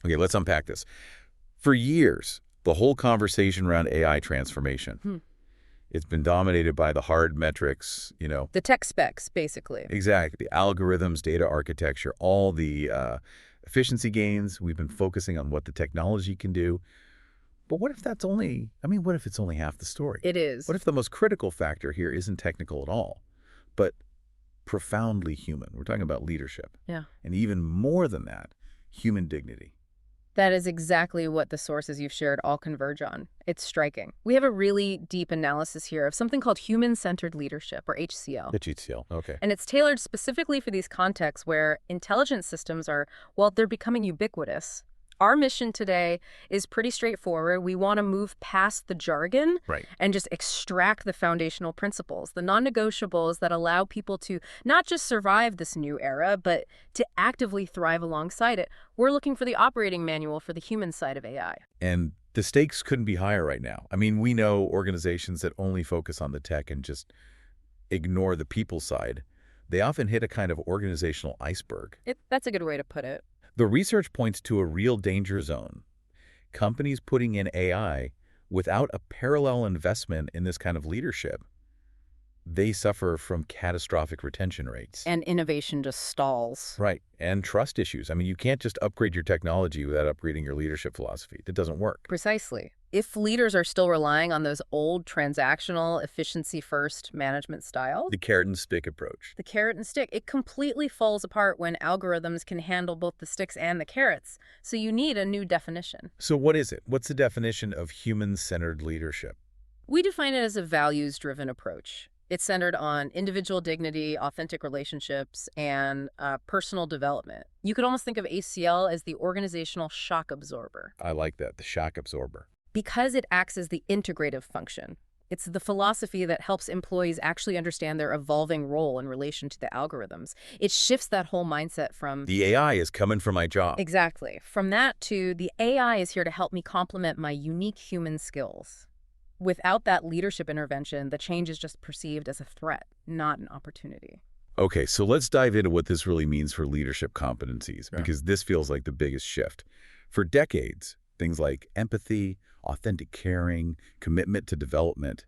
Okay, let's unpack this. For years, the whole conversation around AI transformation, it's been dominated by the hard metrics, The tech specs, basically. exactly, the algorithms, data architecture, all the efficiency gains. We've been focusing on what the technology can do. But what if that's only, what if it's only half the story? It is. What if the most critical factor here isn't technical at all, but profoundly human? We're talking about leadership. Yeah. And even more than that, human dignity. That is exactly what the sources you've shared all converge on. It's striking. We have a really deep analysis here of something called human-centered leadership, or HCL. HCL, okay. And it's tailored specifically for these contexts where intelligent systems are, well, they're becoming ubiquitous. Our mission today is pretty straightforward. We want to move past the jargon Right. and just extract the foundational principles, the non-negotiables that allow people to not just survive this new era, but to actively thrive alongside it. We're looking for the operating manual for the human side of AI. And the stakes couldn't be higher right now. We know organizations that only focus on the tech and just ignore the people side. They often hit a kind of organizational iceberg. That's a good way to put it. The research points to a real danger zone. Companies putting in AI without a parallel investment in this kind of leadership, they suffer from catastrophic retention rates. And innovation just stalls. Right. And trust issues. You can't just upgrade your technology without upgrading your leadership philosophy. That doesn't work. Precisely. If leaders are still relying on those old transactional, efficiency-first management styles, The carrot and stick approach. the carrot and stick, it completely falls apart when algorithms can handle both the sticks and the carrots. So you need a new definition. So what is it? What's the definition of human-centered leadership? We define it as a values-driven approach. It's centered on individual dignity, authentic relationships, and personal development. You could almost think of ACL as the organizational shock absorber. I like that, the shock absorber. Because it acts as the integrative function. It's the philosophy that helps employees actually understand their evolving role in relation to the algorithms. It shifts that whole mindset from The AI is coming for my job. exactly. From that to the AI is here to help me complement my unique human skills. Without that leadership intervention, the change is just perceived as a threat, not an opportunity. Okay, so let's dive into what this really means for leadership competencies, Yeah. because this feels like the biggest shift. For decades, things like empathy, authentic caring, commitment to development,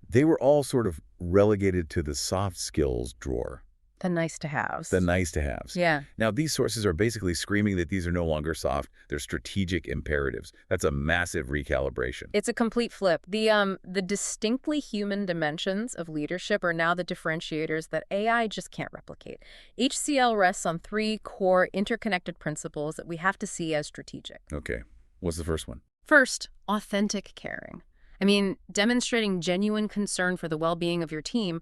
they were all sort of relegated to the soft skills drawer, The nice to haves. the nice to haves. Yeah. Now, these sources are basically screaming that these are no longer soft, they're strategic imperatives. That's a massive recalibration. It's a complete flip. The distinctly human dimensions of leadership are now the differentiators that AI just can't replicate. HCL rests on three core interconnected principles that we have to see as strategic. Okay, what's the first one? First, authentic caring. Demonstrating genuine concern for the well-being of your team,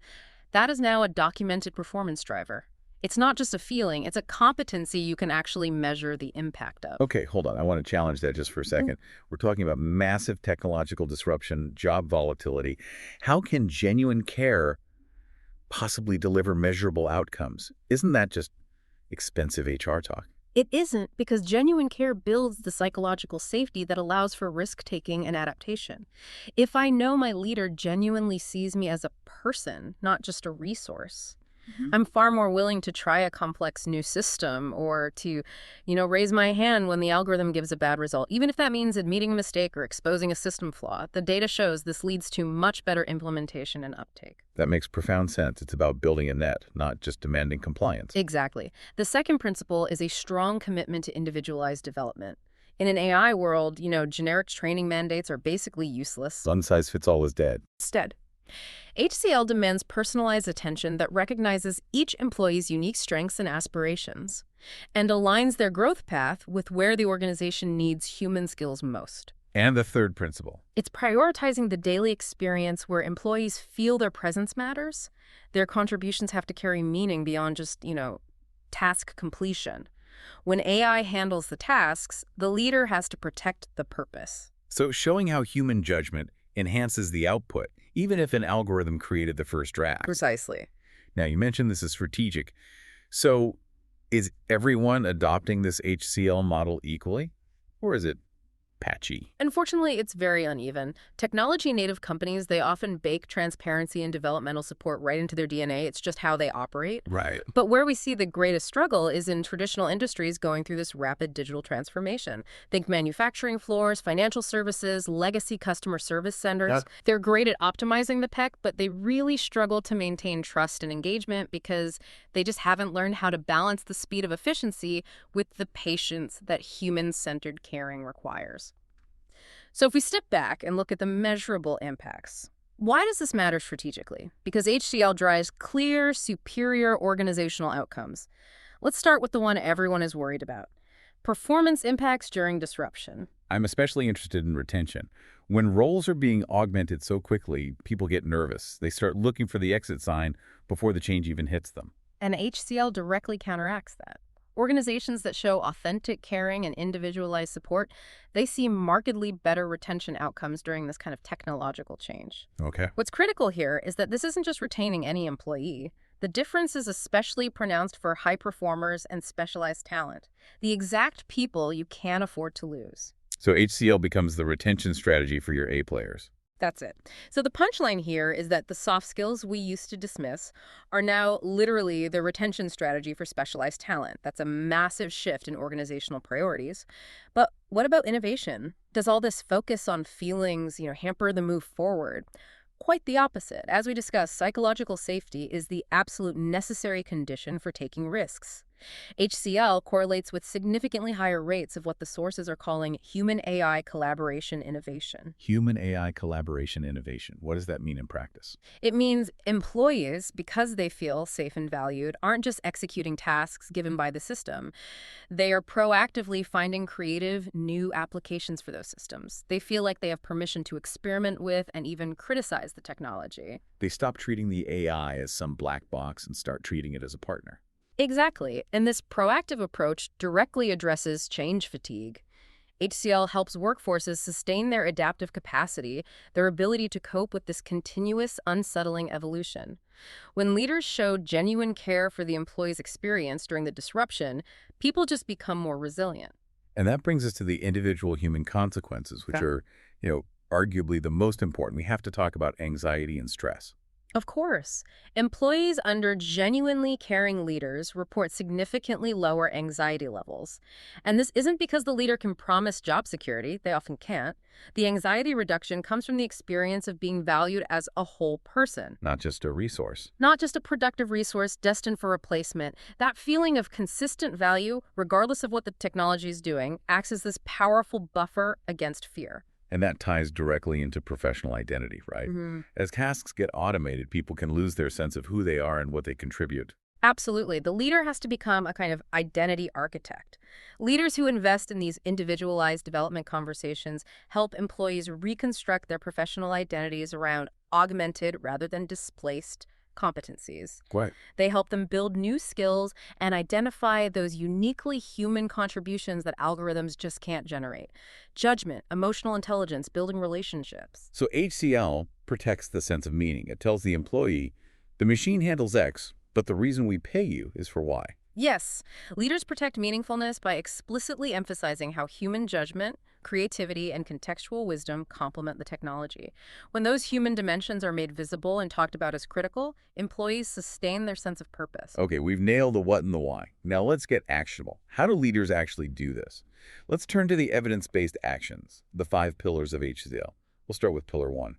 that is now a documented performance driver. It's not just a feeling, it's a competency you can actually measure the impact of. Okay, hold on. I want to challenge that just for a second. We're talking about massive technological disruption, job volatility. How can genuine care possibly deliver measurable outcomes? Isn't that just expensive HR talk? It isn't, because genuine care builds the psychological safety that allows for risk-taking and adaptation. If I know my leader genuinely sees me as a person, not just a resource, I'm far more willing to try a complex new system or to, raise my hand when the algorithm gives a bad result, even if that means admitting a mistake or exposing a system flaw. The data shows this leads to much better implementation and uptake. That makes profound sense. It's about building a net, not just demanding compliance. Exactly. The second principle is a strong commitment to individualized development. In an AI world, generic training mandates are basically useless. One size fits all is dead. Instead, HCL demands personalized attention that recognizes each employee's unique strengths and aspirations and aligns their growth path with where the organization needs human skills most. And the third principle. It's prioritizing the daily experience where employees feel their presence matters. Their contributions have to carry meaning beyond just, task completion. When AI handles the tasks, the leader has to protect the purpose. So showing how human judgment enhances the output, even if an algorithm created the first draft. Precisely. Now, you mentioned this is strategic. So is everyone adopting this HCL model equally? Or is it patchy. Unfortunately, it's very uneven. Technology-native companies, they often bake transparency and developmental support right into their DNA. It's just how they operate. Right. But where we see the greatest struggle is in traditional industries going through this rapid digital transformation. Think manufacturing floors, financial services, legacy customer service centers. They're great at optimizing the tech, but they really struggle to maintain trust and engagement because they just haven't learned how to balance the speed of efficiency with the patience that human-centered caring requires. So if we step back and look at the measurable impacts, why does this matter strategically? Because HCL drives clear, superior organizational outcomes. Let's start with the one everyone is worried about: performance impacts during disruption. I'm especially interested in retention. When roles are being augmented so quickly, people get nervous. They start looking for the exit sign before the change even hits them. And HCL directly counteracts that. Organizations that show authentic caring and individualized support, they see markedly better retention outcomes during this kind of technological change. Okay. What's critical here is that this isn't just retaining any employee. The difference is especially pronounced for high performers and specialized talent, the exact people you can't afford to lose. So HCL becomes the retention strategy for your A players. That's it. So the punchline here is that the soft skills we used to dismiss are now literally the retention strategy for specialized talent. That's a massive shift in organizational priorities. But what about innovation? Does all this focus on feelings, hamper the move forward? Quite the opposite. As we discussed, psychological safety is the absolute necessary condition for taking risks. HCL correlates with significantly higher rates of what the sources are calling human-AI collaboration innovation. Human-AI collaboration innovation. What does that mean in practice? It means employees, because they feel safe and valued, aren't just executing tasks given by the system. They are proactively finding creative, new applications for those systems. They feel like they have permission to experiment with and even criticize the technology. They stop treating the AI as some black box and start treating it as a partner. Exactly, and this proactive approach directly addresses change fatigue. HCL helps workforces sustain their adaptive capacity, their ability to cope with this continuous, unsettling evolution. When leaders show genuine care for the employee's experience during the disruption, people just become more resilient. And that brings us to the individual human consequences, which are, arguably the most important. We have to talk about anxiety and stress. Of course. Employees under genuinely caring leaders report significantly lower anxiety levels. And this isn't because the leader can promise job security. They often can't. The anxiety reduction comes from the experience of being valued as a whole person. Not just a resource. Not just a productive resource destined for replacement. That feeling of consistent value, regardless of what the technology is doing, acts as this powerful buffer against fear. And that ties directly into professional identity, right? Mm-hmm. As tasks get automated, people can lose their sense of who they are and what they contribute. Absolutely. The leader has to become a kind of identity architect. Leaders who invest in these individualized development conversations help employees reconstruct their professional identities around augmented rather than displaced competencies. Right. They help them build new skills and identify those uniquely human contributions that algorithms just can't generate. Judgment, emotional intelligence, building relationships. So HCL protects the sense of meaning. It tells the employee, the machine handles X, but the reason we pay you is for Y. Yes, leaders protect meaningfulness by explicitly emphasizing how human judgment, creativity, and contextual wisdom complement the technology. When those human dimensions are made visible and talked about as critical, employees sustain their sense of purpose. Okay, we've nailed the what and the why. Now let's get actionable. How do leaders actually do this? Let's turn to the evidence-based actions, the 5 pillars of HCL. We'll start with pillar 1,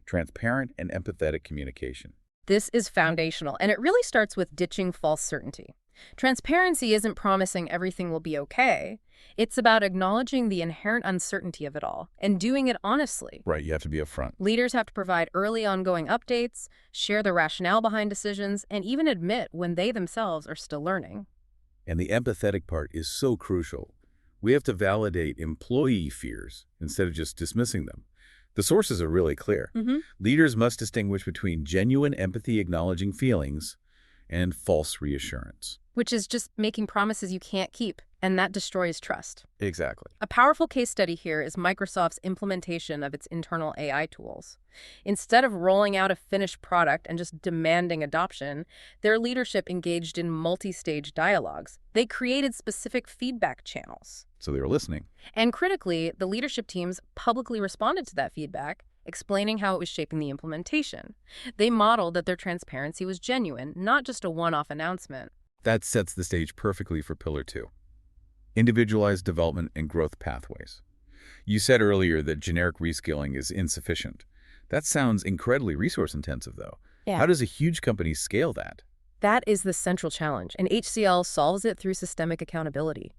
transparent and empathetic communication. This is foundational, and it really starts with ditching false certainty. Transparency isn't promising everything will be okay. It's about acknowledging the inherent uncertainty of it all and doing it honestly. Right, you have to be upfront. Leaders have to provide early ongoing updates, share the rationale behind decisions, and even admit when they themselves are still learning. And the empathetic part is so crucial. We have to validate employee fears instead of just dismissing them. The sources are really clear. Leaders must distinguish between genuine empathy acknowledging feelings and false reassurance. Which is just making promises you can't keep. and that destroys trust. Exactly. A powerful case study here is Microsoft's implementation of its internal AI tools. Instead of rolling out a finished product and just demanding adoption, their leadership engaged in multi-stage dialogues. They created specific feedback channels. So they were listening. And critically, the leadership teams publicly responded to that feedback, explaining how it was shaping the implementation. They modeled that their transparency was genuine, not just a one-off announcement. That sets the stage perfectly for Pillar 2. Individualized development and growth pathways. You said earlier that generic reskilling is insufficient. That sounds incredibly resource-intensive, though. Yeah. How does a huge company scale that? That is the central challenge, and HCL solves it through systemic accountability.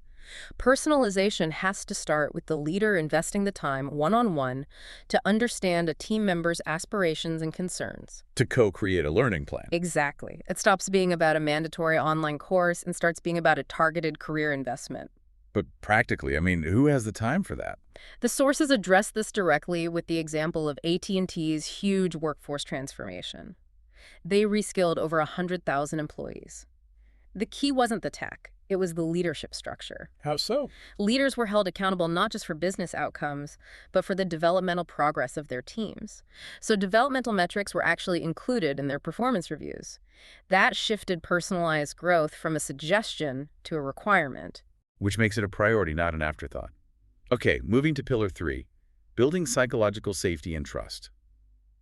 Personalization has to start with the leader investing the time one-on-one to understand a team member's aspirations and concerns. To co-create a learning plan. Exactly. It stops being about a mandatory online course and starts being about a targeted career investment. But practically, who has the time for that? The sources address this directly with the example of AT&T's huge workforce transformation. They reskilled over 100,000 employees. The key wasn't the tech. It was the leadership structure. How so? Leaders were held accountable not just for business outcomes, but for the developmental progress of their teams. So developmental metrics were actually included in their performance reviews. That shifted personalized growth from a suggestion to a requirement. Which makes it a priority, not an afterthought. Okay, moving to Pillar 3, building psychological safety and trust.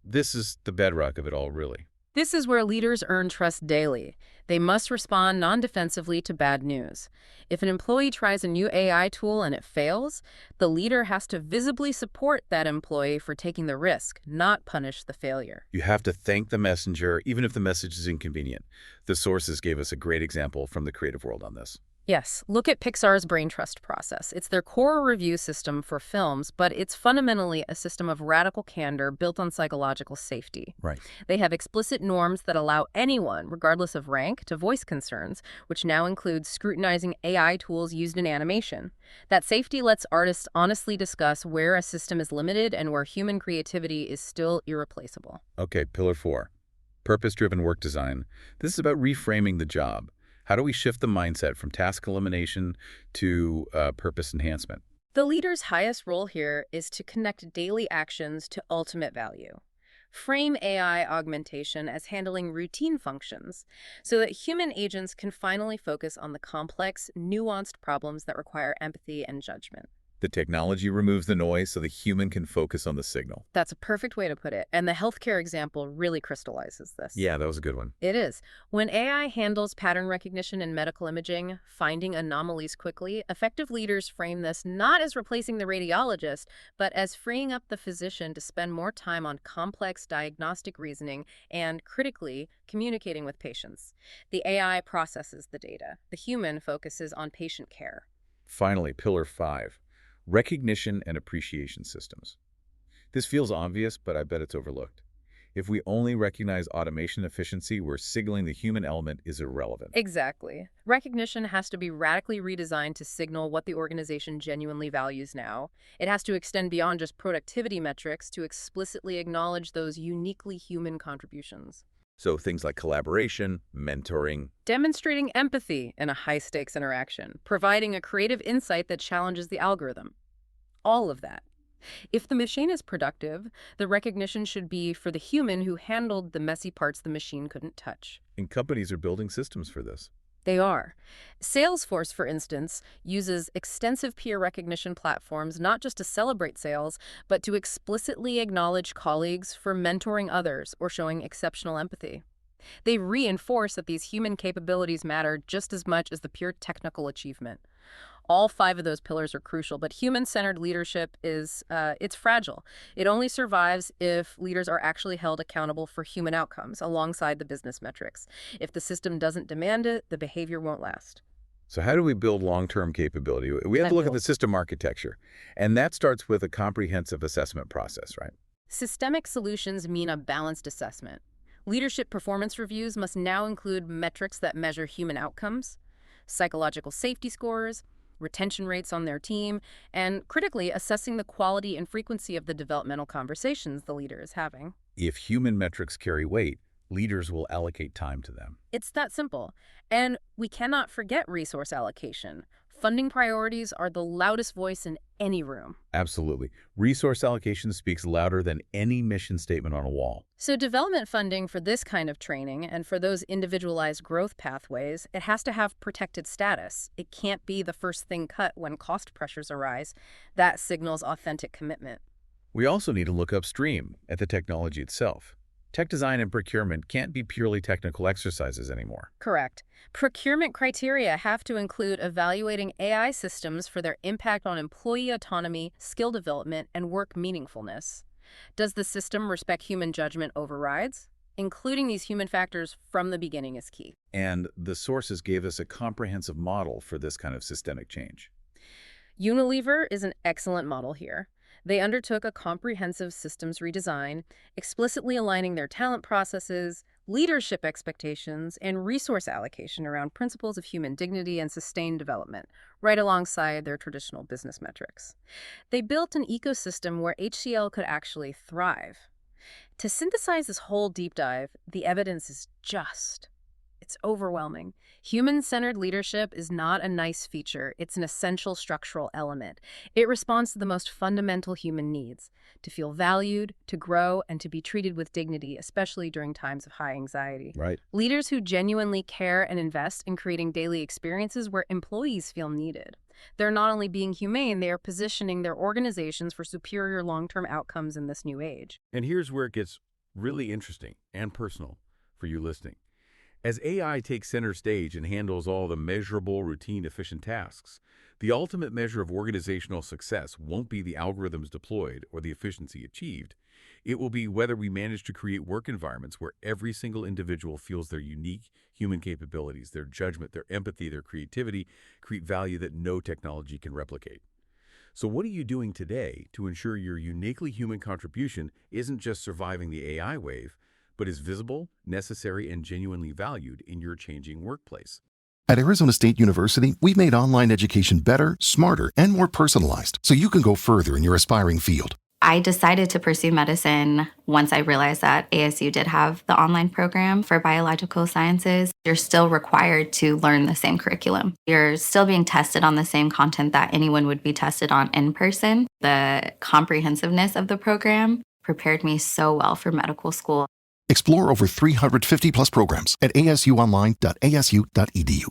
This is the bedrock of it all, really. This is where leaders earn trust daily. They must respond non-defensively to bad news. If an employee tries a new AI tool and it fails, the leader has to visibly support that employee for taking the risk, not punish the failure. You have to thank the messenger, even if the message is inconvenient. The sources gave us a great example from the creative world on this. Yes, look at Pixar's brain trust process. It's their core review system for films, but it's fundamentally a system of radical candor built on psychological safety. Right. They have explicit norms that allow anyone, regardless of rank, to voice concerns, which now includes scrutinizing AI tools used in animation. That safety lets artists honestly discuss where a system is limited and where human creativity is still irreplaceable. Okay, Pillar 4, purpose-driven work design. This is about reframing the job. How do we shift the mindset from task elimination to purpose enhancement? The leader's highest role here is to connect daily actions to ultimate value. Frame AI augmentation as handling routine functions so that human agents can finally focus on the complex, nuanced problems that require empathy and judgment. The technology removes the noise so the human can focus on the signal. That's a perfect way to put it, and the healthcare example really crystallizes this. Yeah, that was a good one. It is. When AI handles pattern recognition in medical imaging, finding anomalies quickly, effective leaders frame this not as replacing the radiologist, but as freeing up the physician to spend more time on complex diagnostic reasoning and, critically, communicating with patients. The AI processes the data. The human focuses on patient care. Finally, Pillar 5, recognition and appreciation systems. This feels obvious, but I bet it's overlooked. If we only recognize automation efficiency, we're signaling the human element is irrelevant. Exactly. Recognition has to be radically redesigned to signal what the organization genuinely values now. It has to extend beyond just productivity metrics to explicitly acknowledge those uniquely human contributions. So things like collaboration, mentoring. Demonstrating empathy in a high-stakes interaction, providing a creative insight that challenges the algorithm. All of that. If the machine is productive, the recognition should be for the human who handled the messy parts the machine couldn't touch. And companies are building systems for this. They are. Salesforce, for instance, uses extensive peer recognition platforms not just to celebrate sales, but to explicitly acknowledge colleagues for mentoring others or showing exceptional empathy. They reinforce that these human capabilities matter just as much as the pure technical achievement. All 5 of those pillars are crucial, but human-centered leadership it's fragile. It only survives if leaders are actually held accountable for human outcomes alongside the business metrics. If the system doesn't demand it, the behavior won't last. So how do we build long-term capability? We have to look at the system architecture, and that starts with a comprehensive assessment process, right? Systemic solutions mean a balanced assessment. Leadership performance reviews must now include metrics that measure human outcomes, psychological safety scores, retention rates on their team, and critically assessing the quality and frequency of the developmental conversations the leader is having. If human metrics carry weight, leaders will allocate time to them. It's that simple. And we cannot forget resource allocation. Funding priorities are the loudest voice in any room. Absolutely. Resource allocation speaks louder than any mission statement on a wall. So development funding for this kind of training and for those individualized growth pathways, it has to have protected status. It can't be the first thing cut when cost pressures arise. That signals authentic commitment. We also need to look upstream at the technology itself. Tech design and procurement can't be purely technical exercises anymore. Correct. Procurement criteria have to include evaluating AI systems for their impact on employee autonomy, skill development, and work meaningfulness. Does the system respect human judgment overrides? Including these human factors from the beginning is key. And the sources gave us a comprehensive model for this kind of systemic change. Unilever is an excellent model here. They undertook a comprehensive systems redesign, explicitly aligning their talent processes, leadership expectations, and resource allocation around principles of human dignity and sustained development, right alongside their traditional business metrics. They built an ecosystem where HCL could actually thrive. To synthesize this whole deep dive, the evidence is it's overwhelming. Human-centered leadership is not a nice feature, it's an essential structural element. It responds to the most fundamental human needs, to feel valued, to grow, and to be treated with dignity, especially during times of high anxiety. Right. Leaders who genuinely care and invest in creating daily experiences where employees feel needed. They're not only being humane, they are positioning their organizations for superior long-term outcomes in this new age. And here's where it gets really interesting and personal for you listening. As AI takes center stage and handles all the measurable, routine, efficient tasks, the ultimate measure of organizational success won't be the algorithms deployed or the efficiency achieved. It will be whether we manage to create work environments where every single individual feels their unique human capabilities, their judgment, their empathy, their creativity, create value that no technology can replicate. So what are you doing today to ensure your uniquely human contribution isn't just surviving the AI wave, but is visible, necessary, and genuinely valued in your changing workplace? At Arizona State University, we've made online education better, smarter, and more personalized so you can go further in your aspiring field. I decided to pursue medicine once I realized that ASU did have the online program for biological sciences. You're still required to learn the same curriculum. You're still being tested on the same content that anyone would be tested on in person. The comprehensiveness of the program prepared me so well for medical school. Explore over 350 plus programs at asuonline.asu.edu.